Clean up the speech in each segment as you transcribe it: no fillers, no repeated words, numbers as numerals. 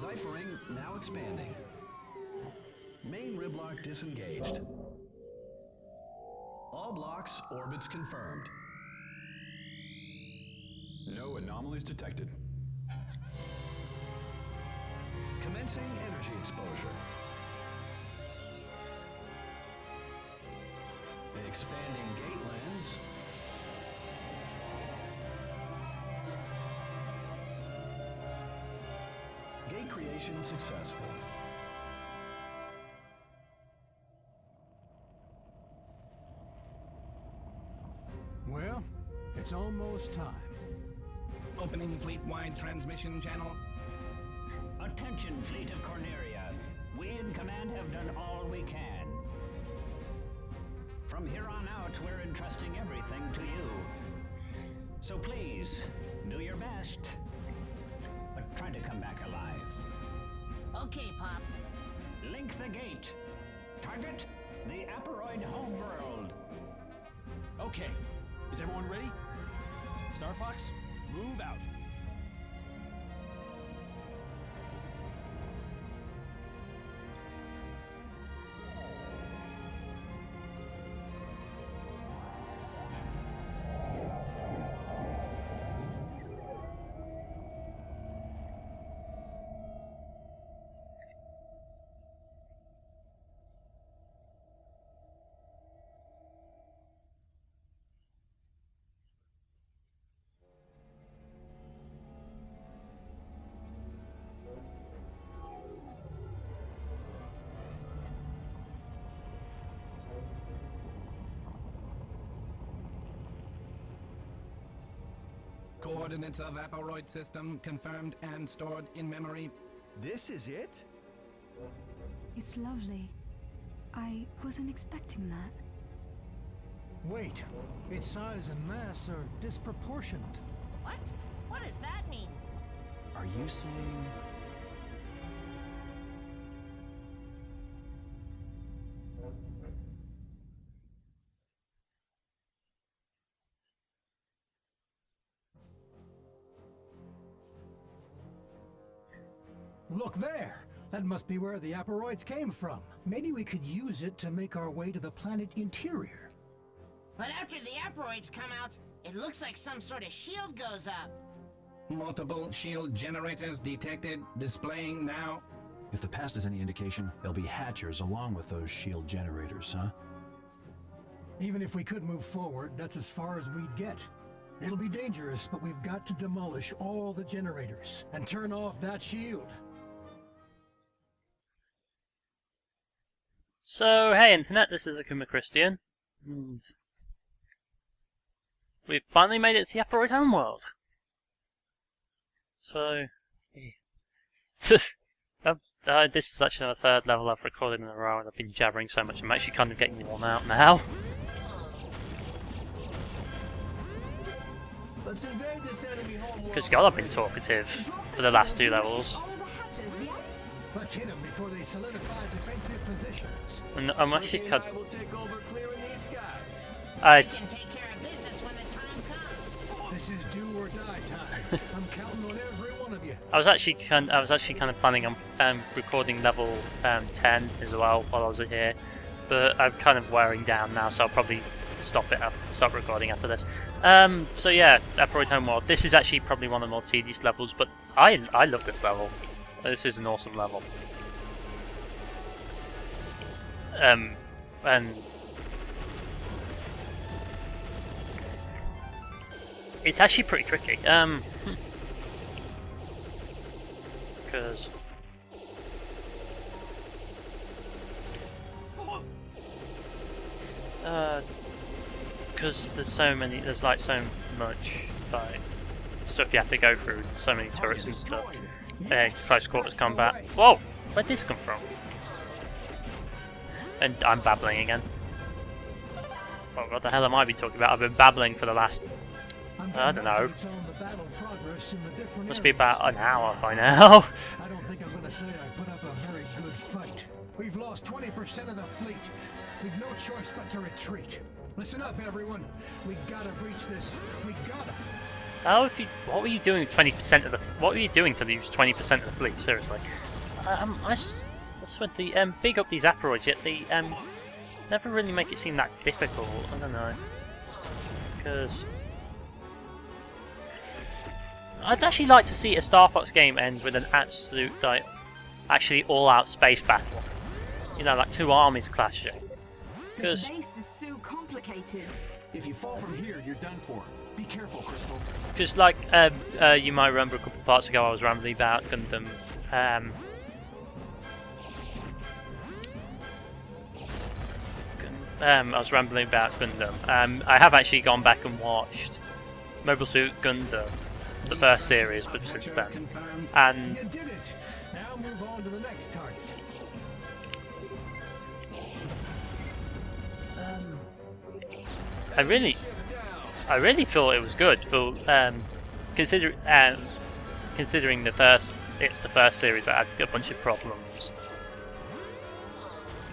Deciphering now expanding. Main riblock disengaged. All blocks, orbits confirmed. No anomalies detected. Commencing energy exposure. Expanding gate lens. Gate creation successful. Well, it's almost time. Opening fleet-wide transmission channel. Attention, fleet of Corneria. We in command have done all we can. From here on out, we're entrusting everything to you. So please, do your best. But try to come back alive. Okay, Pop. Link the gate. Target the Aparoid Homeworld. Okay. Is everyone ready? Starfox, move out. Coordinates of Aparoid system confirmed and stored in memory. This is it? It's lovely. I wasn't expecting that. Wait, its size and mass are disproportionate. What? What does that mean? Are you saying... Look there! That must be where the Aparoids came from. Maybe we could use it to make our way to the planet interior. But after the Aparoids come out, it looks like some sort of shield goes up. Multiple shield generators detected, displaying now. If the past is any indication, there'll be hatchers along with those shield generators, huh? Even if we could move forward, that's as far as we'd get. It'll be dangerous, but we've got to demolish all the generators and turn off that shield. So, hey Internet, this is AkumaKristian. And we've finally made it to the Aparoid Homeworld. So, this is actually the third level I've recorded in a row and I've been jabbering so much I'm actually kind of getting worn out now. Because God, I've been talkative for the last two levels. Let's hit them before they solidify defensive positions. And I'm actually kind We can take care of business when the time comes. This is do or die time. I'm counting on every one of you. I was actually kind of planning on recording level 10 as well while I was here, but I'm kind of wearing down now, so I'll probably stop recording after this. So yeah, Aparoid Homeworld. This is actually probably one of the more tedious levels, but I love this level. This is an awesome level. And it's actually pretty tricky. Because there's like so much like stuff you have to go through, so many turrets and stuff. Close quarters combat. Whoa! Where'd this come from? And I'm babbling again. Oh, what the hell am I be talking about? I've been babbling for the last... I don't know. Must be about an hour by now. I don't think I'm gonna say I put up a very good fight. We've lost 20% of the fleet. We've no choice but to retreat. Listen up, everyone. We gotta breach this. We gotta. What were you doing with 20% of the? What were you doing to lose 20% of the fleet? Seriously. I swear the big up these Aparoids, yet they never really make it seem that difficult. I don't know. Because I'd actually like to see a Star Fox game end with an absolute, like, actually all-out space battle. You know, like 2 armies clashing. This base is so complicated. If you fall from here, you're done for. Be careful, Crystal. Because, like, you might remember a couple of parts ago I was rambling about Gundam. I was rambling about Gundam. I have actually gone back and watched Mobile Suit Gundam, the first series, but since then. And You did it! Now move on to the next target. I really thought it was good for considering it's the first series that had a bunch of problems.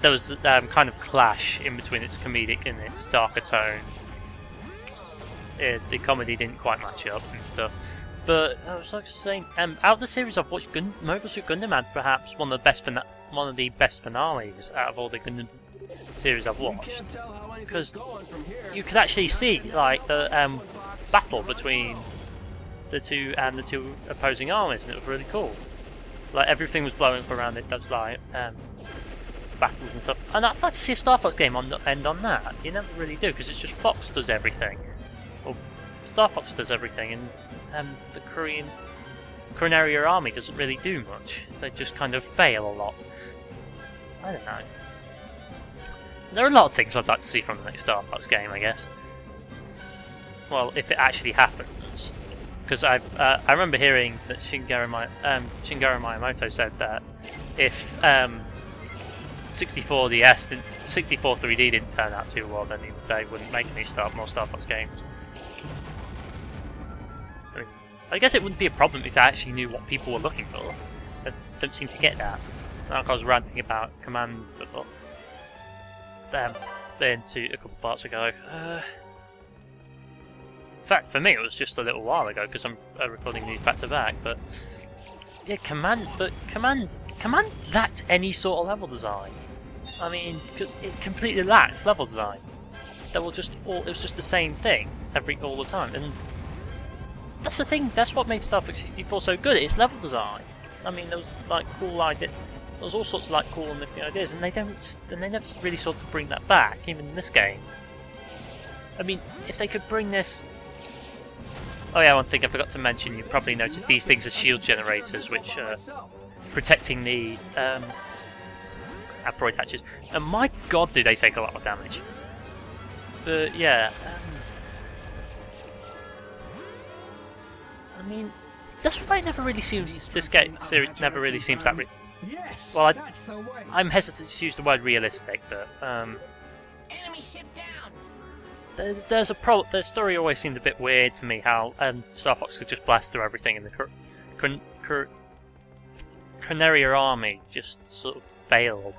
There was kind of clash in between its comedic and its darker tone. The comedy didn't quite match up and stuff. But I was like saying, out of the series I've watched, Mobile Suit Gundam had perhaps one of the best finales out of all the Gundam series I've watched, because you could actually see like the battle between the two opposing armies, and it was really cool. Like everything was blowing up around it. There was like battles and stuff, and I'd like to see a Star Fox game end on that. You never really do, because it's just Fox does everything, or Star Fox does everything, and the Korean Area Army doesn't really do much. They just kind of fail a lot. I don't know. There are a lot of things I'd like to see from the next Star Fox game, I guess. Well, if it actually happens, because I remember hearing that Shigeru Miyamoto said that if 64 3D didn't turn out too well, then they wouldn't make any more Star Fox games. I mean, I guess it wouldn't be a problem if they actually knew what people were looking for. They don't seem to get that. Like I was ranting about Command before. Into a couple parts ago. In fact, for me, it was just a little while ago because I'm recording these back to back. But yeah, Command lacked any sort of level design. I mean, because it completely lacked level design. It was just the same thing all the time, and that's the thing. That's what made Star Fox 64 so good. It's level design. I mean, there was like cool ideas. There was all sorts of like cool and nifty ideas, and they never really sort of bring that back, even in this game. I mean, if they could bring this. Oh yeah, one thing I forgot to mention. You probably noticed these things are shield generators, which are protecting the Aparoid hatches. And my god, do they take a lot of damage. But yeah, I mean, that's why it never really seems. This game series never really seems that. Yes, well, that's the way. I'm hesitant to use the word realistic, but Enemy ship down. there's a problem. The story always seemed a bit weird to me. How Star Fox could just blast through everything, and the Area Army just sort of failed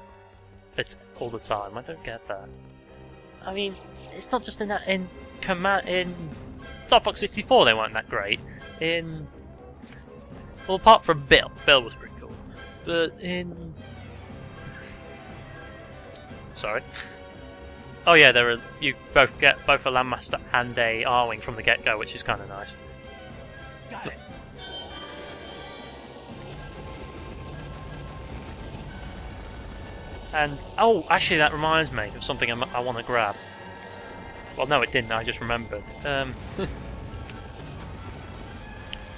all the time. I don't get that. I mean, it's not just in Star Fox 64 they weren't that great. Well, apart from Bill was pretty cool. But sorry. Oh yeah, you both get both a Landmaster and a R-Wing from the get-go, which is kind of nice. Got it. And oh, actually, that reminds me of something I want to grab. Well, no, it didn't. I just remembered.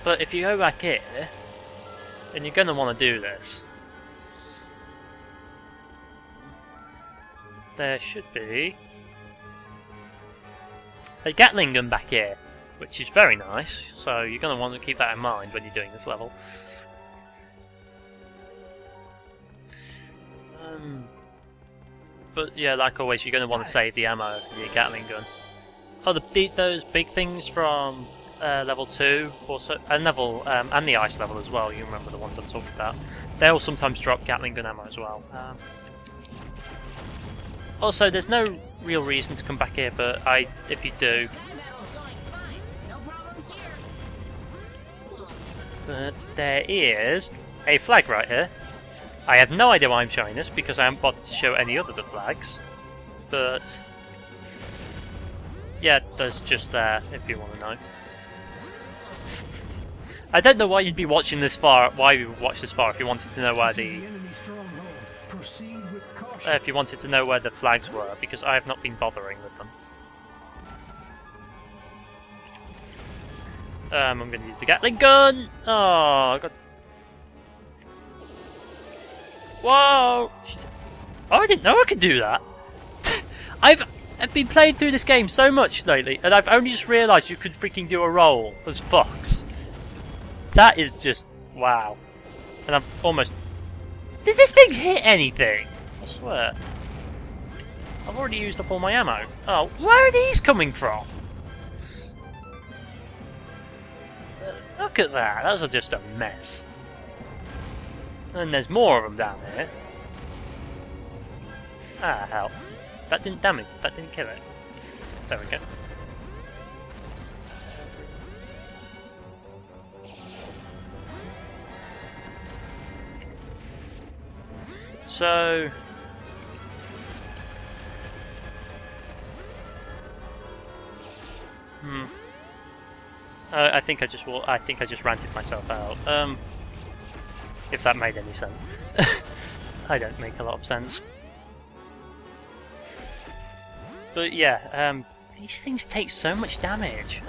But if you go back here, and you're going to want to do this, there should be a Gatling gun back here, which is very nice. So you're going to want to keep that in mind when you're doing this level. But yeah, like always, you're going to want to save the ammo for your Gatling gun. Oh, those big things from level 2, also, and the ice level as well. You remember the ones I'm talking about. They'll sometimes drop Gatling gun ammo as well. Also, there's no real reason to come back here, but if you do, But there is a flag right here. I have no idea why I'm showing this, because I haven't bothered to show any other flags. But yeah, there's just there, if you want to know. I don't know why you'd be watching this far. Why you would watch this far if you wanted to know where the if you wanted to know where the flags were, because I have not been bothering with them. I'm going to use the Gatling gun. Oh, I got. Whoa! Oh, I didn't know I could do that. I've been playing through this game so much lately, and I've only just realised you could freaking do a roll as Fox. That is just wow. And I'm almost. Does this thing hit anything? I swear. I've already used up all my ammo. Oh, where are these coming from? Look at that. That's just a mess. And there's more of them down here. Ah, hell. That didn't damage. That didn't kill it. There we go. So I think I just ranted myself out. If that made any sense. I don't make a lot of sense. But yeah, these things take so much damage.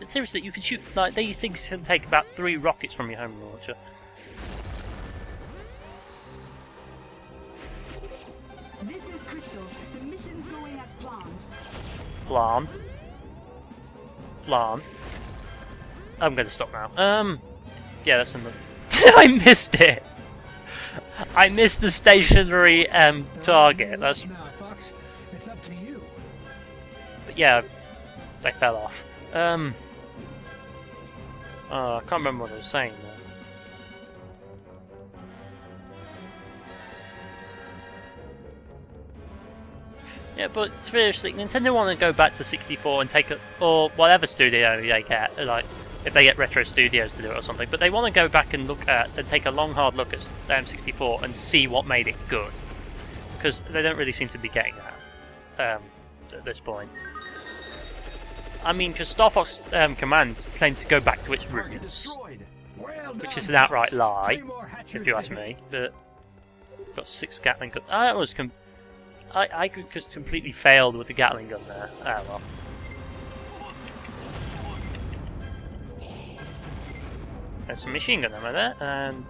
Seriously, you can shoot, like, these things can take about 3 rockets from your home launcher. This is Crystal. The mission's going as planned. Plan. I'm gonna stop now. Yeah, that's enough. I missed it! I missed the stationary target. That's. Fox, it's up to you. But yeah, they fell off. Oh, I can't remember what I was saying now. Yeah, but seriously, Nintendo want to go back to 64 and take or whatever studio they get, like if they get Retro Studios to do it or something. But they want to go back and take a long, hard look at M64 and see what made it good, because they don't really seem to be getting that at this point. I mean, because Starfox Command claimed to go back to its roots, which is an outright lie, if you ask me. But got 6 Gatling guns. That was I just completely failed with the Gatling gun there. Ah well. There's some machine gun ammo there, and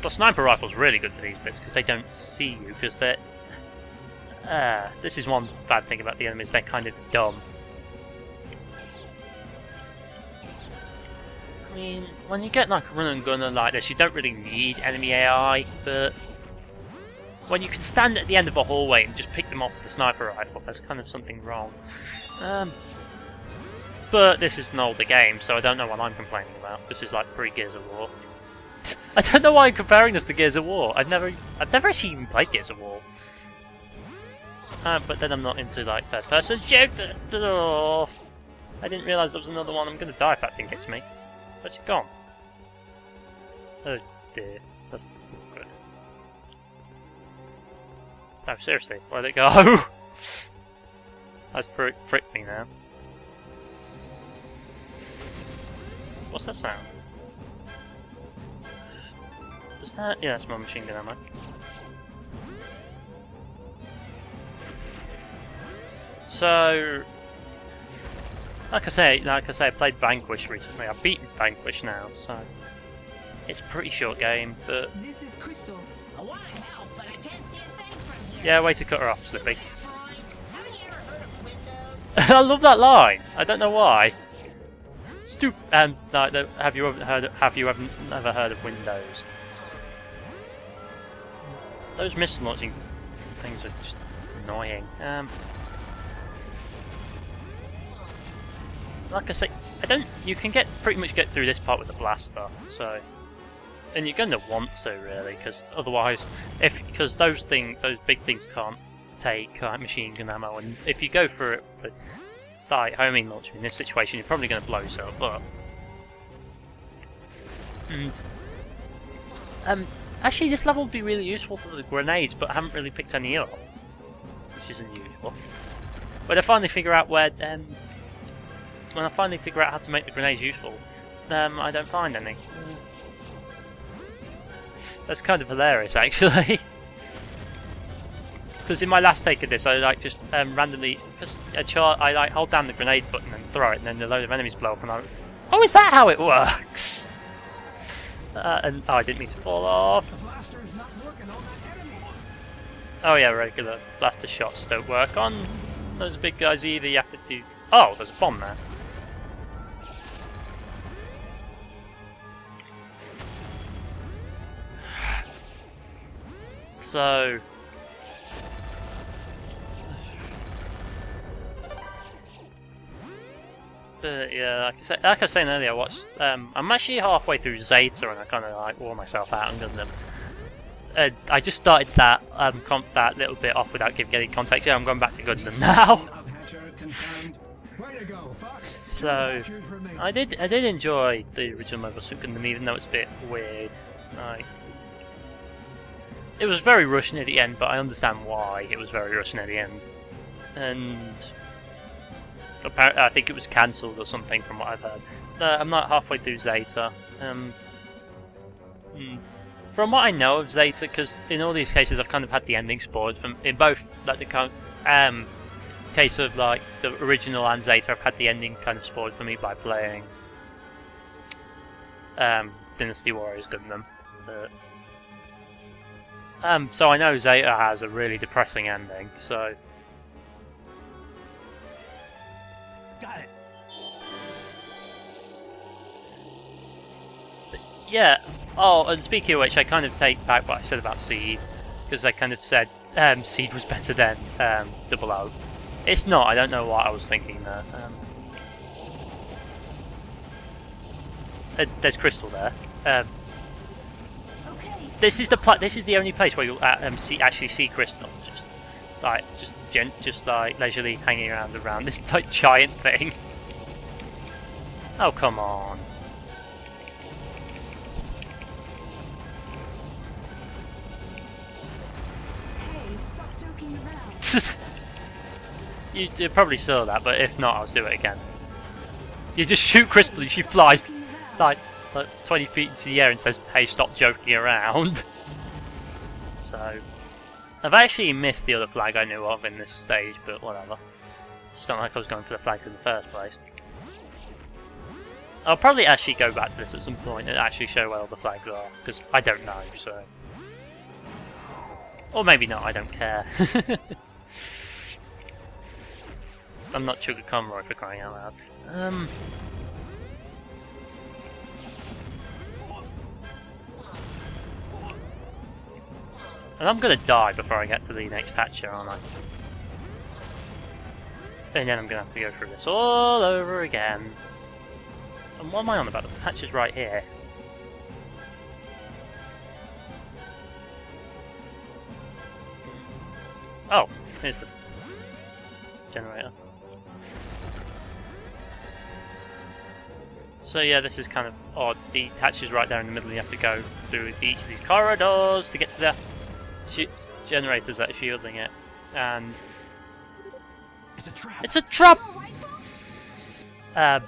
the sniper rifle's really good for these bits because they don't see you, because they're. This is one bad thing about the enemies, they're kind of dumb. I mean, when you get like a run and gunner like this, you don't really need enemy AI, but when you can stand at the end of a hallway and just pick them off with the sniper rifle, there's kind of something wrong. But this is an older game, so I don't know what I'm complaining about. This is like pre-Gears of War. I don't know why I'm comparing this to Gears of War. I've never actually even played Gears of War. But then I'm not into like third-person shooter. Oh, I didn't realise there was another one. I'm gonna die if that thing hits me. Where's it gone? Oh dear, that's not good. No, seriously, where'd it go? That's fricked me now. What's that sound? Is that? Yeah, that's my machine gun ammo. So, like I say, I played Vanquish recently. I've beaten Vanquish now, so it's a pretty short game. But this is Crystal. I want to help, but I can't see a thing from here. Yeah, way to cut her off, Slippy. Haven't you ever heard of Windows? I love that line. I don't know why. Have you ever heard of Windows? Those missile launching things are just annoying. Like I say, you can pretty much get through this part with the blaster, so, and you're gonna want to really, because otherwise, because those big things can't take machine gun ammo, and if you go for it, like homing launcher in this situation, you're probably going to blow yourself up. And actually, this level would be really useful for the grenades, but I haven't really picked any up, which is unusual. When I finally figure out where, when I finally figure out how to make the grenades useful, I don't find any. That's kind of hilarious, actually. Because in my last take of this, I like just randomly, I like hold down the grenade button and throw it, and then a load of enemies blow up, and I'm, oh, is that how it works? And oh, I didn't mean to fall off. Oh yeah, regular blaster shots don't work on those big guys either. You have to do. Oh, there's a bomb there. So. Yeah, like I was saying earlier, I'm actually halfway through Zeta, and I kind of like wore myself out on Gundam. I just started that that little bit off without getting context. Yeah, I'm going back to Gundam now. So I did enjoy the original Mobile Suit Gundam, even though it's a bit weird. Like, it was very rushed near the end, but I understand why it was very rushed near the end. And apparently, I think it was cancelled or something from what I've heard. I'm not halfway through Zeta. From what I know of Zeta, because in all these cases I've kind of had the ending spoiled. In both, like the case of like the original and Zeta, I've had the ending kind of spoiled for me by playing Dynasty Warriors Gundam. So I know Zeta has a really depressing ending. So. Got it. Yeah. Oh, and speaking of which, I kind of take back what I said about Seed, because I kind of said Seed was better than 00. It's not. I don't know what I was thinking there. There's Crystal there. Okay. This is the only place where you'll actually see Crystal. Just like leisurely hanging around this like giant thing. Oh, come on. Hey, stop joking around. You probably saw that, but if not, I'll do it again. You just shoot Crystal and she flies like 20 feet into the air and says, "Hey, stop joking around." So. I've actually missed the other flag I knew of in this stage, but whatever. It's not like I was going for the flags in the first place. I'll probably actually go back to this at some point and actually show where all the flags are, because I don't know, so... Or maybe not, I don't care. I'm not Sugar Conroy for crying out loud. And I'm gonna die before I get to the next hatcher, aren't I? And then I'm gonna have to go through this all over again. And what am I on about? The hatcher's right here. Oh, here's the generator. So yeah, this is kind of odd. The hatcher's right there in the middle. You have to go through each of these corridors to get to the generators that are shielding it, and It's a trap. it's a trap. Yeah,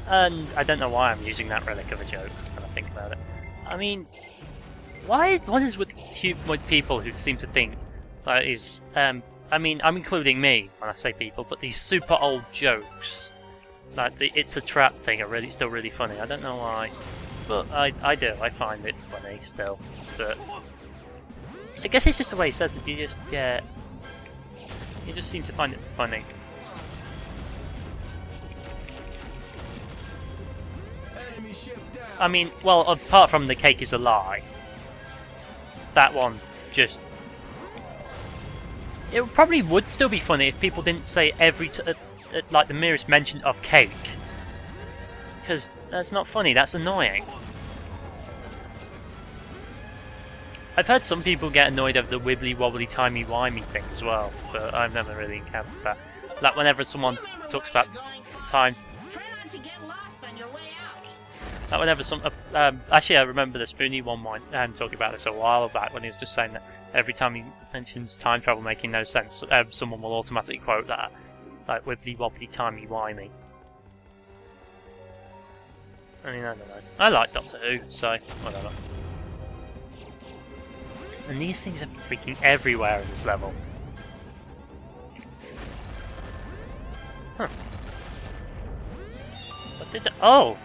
and I don't know why I'm using that relic of a joke when I think about it. I mean, what is with people who seem to think that is I mean, I'm including me when I say people, but these super old jokes, like the "it's a trap" thing, are still really funny. I don't know why. But I do, I find it funny still. But I guess it's just the way he says it, you just seem to find it funny. I mean, well, apart from the cake is a lie, that one just... It probably would still be funny if people didn't say like the merest mention of cake. Because that's not funny, that's annoying. I've heard some people get annoyed of the wibbly wobbly timey wimey thing as well, but I've never really encountered that. Like whenever someone talks about time, Try not to get lost on your way out. like whenever some actually I remember the Spoony one talking about this a while back when he was just saying that every time he mentions time travel making no sense, someone will automatically quote that, like wibbly wobbly timey wimey. I mean, I don't know. I like Doctor Who, so whatever. And these things are freaking everywhere in this level. Huh. What did oh!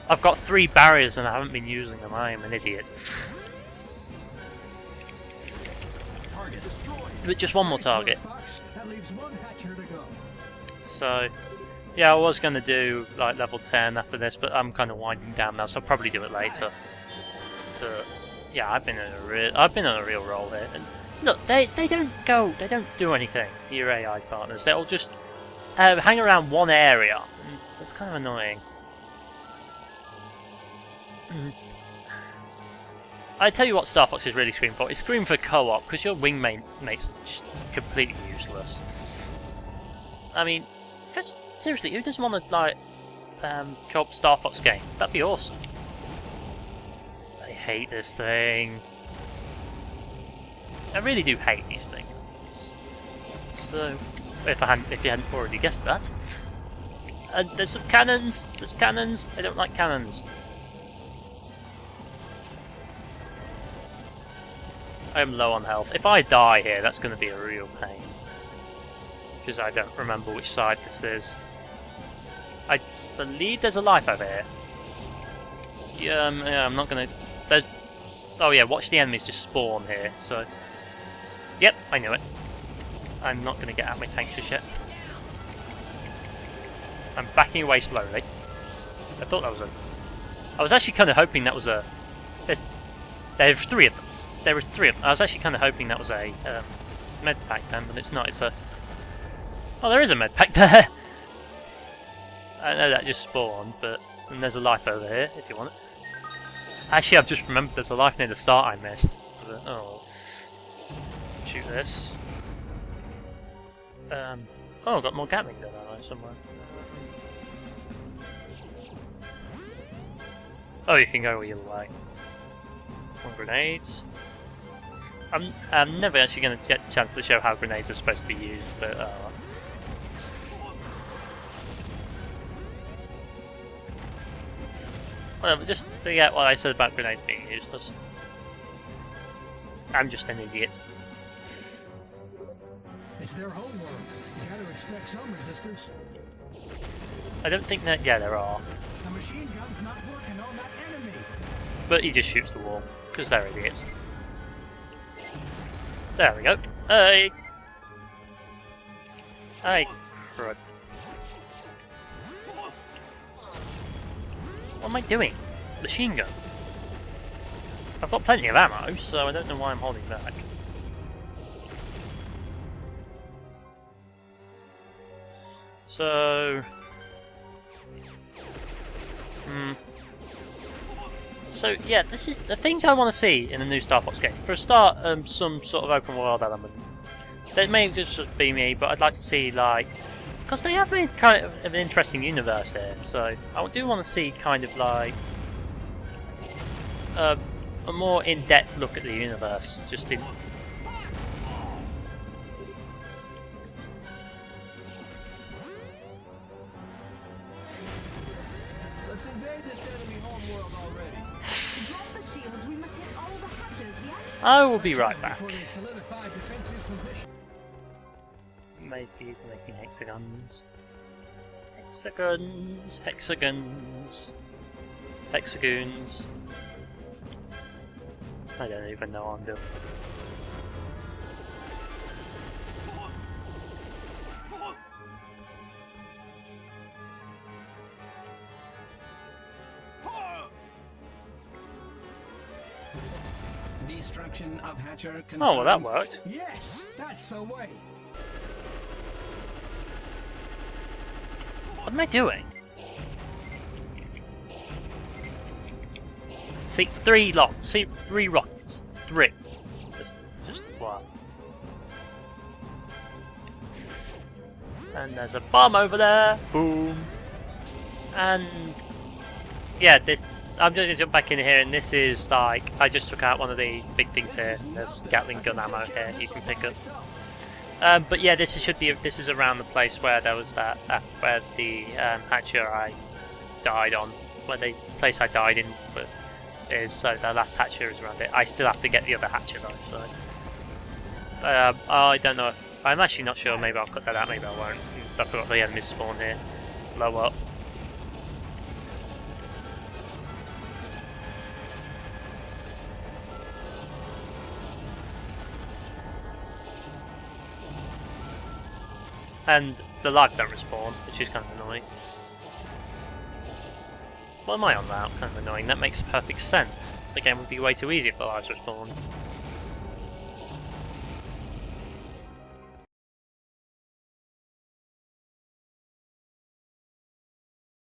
I've got 3 barriers and I haven't been using them. I am an idiot. Target destroyed. But just one more target. Fox, that leaves 1 hatcher to go. So, yeah, I was going to do like level 10 after this, but I'm kind of winding down now, so I'll probably do it later. But yeah, I've been on a real roll here. And look, they don't do anything. Your AI partners, they'll just hang around one area. And that's kind of annoying. I tell you what, Starfox is really screaming for. It's screaming for co-op because your wingmate mate's just completely useless. I mean, just seriously, who doesn't want to like co-op Starfox game? That'd be awesome. I hate this thing. I really do hate these things. So, if you hadn't already guessed that, and there's some cannons. There's cannons. I don't like cannons. I am low on health. If I die here, that's going to be a real pain. Because I don't remember which side this is. I believe there's a life over here. Yeah, I'm not going to... There's... Oh yeah, watch the enemies just spawn here, so... Yep, I knew it. I'm not going to get out my tank just yet. I'm backing away slowly. I thought that was a... I was actually kind of hoping that was a... There's 3 of them. There was 3 of them. I was actually kind of hoping that was a med pack then, but it's not. It's a... Oh, there is a med pack there! I know that just spawned, but... And there's a life over here, if you want it. Actually, I've just remembered there's a life near the start I missed. But, oh... Shoot this. Oh, I've got more Gatling gun ammo somewhere. Oh, you can go either way. More grenades. I'm never actually going to get a chance to show how grenades are supposed to be used, but whatever, just forget what I said about grenades being useless. I'm just an idiot. It's their homeworld. You gotta expect some resistors. I don't think that... Yeah, there are. The machine gun's not working on that enemy. But he just shoots the wall, because they're idiots. There we go. Hey! Hey, crud. What am I doing? Machine gun. I've got plenty of ammo, so I don't know why I'm holding back. So... So yeah, this is the things I want to see in a new Starfox game. For a start, some sort of open world element. That may just be me, but I'd like to see like, because they have made kind of an interesting universe here. So I do want to see kind of like a more in-depth look at the universe, just in. Let's invade this enemy homeworld already. To drop the shields, we must hit all the hatches, yes? I will be right back. Before they solidify defensive position. Maybe making hexagons. Hexagons. Hexagons. Hexagons. I don't even know what I'm doing. Destruction of Hatcher confirmed. Oh, well that worked. Yes, that's the way. What am I doing? See, 3 rockets. 3. Just what? And there's a bomb over there. Boom. And yeah, this. I'm just gonna jump back in here, and this is like I just took out one of the big things here. There's Gatling gun ammo here you can pick up. But yeah, this is around the place where there was that where the hatcher I died on, where the place I died in is. So the last hatcher is around it. I still have to get the other hatcher though. So I don't know. I'm actually not sure. Maybe I'll cut that out. Maybe I won't. I forgot the enemies spawn here. Blow up. And the lives don't respawn, which is kind of annoying. What am I on about? Kind of annoying. That makes perfect sense. The game would be way too easy if the lives respawn.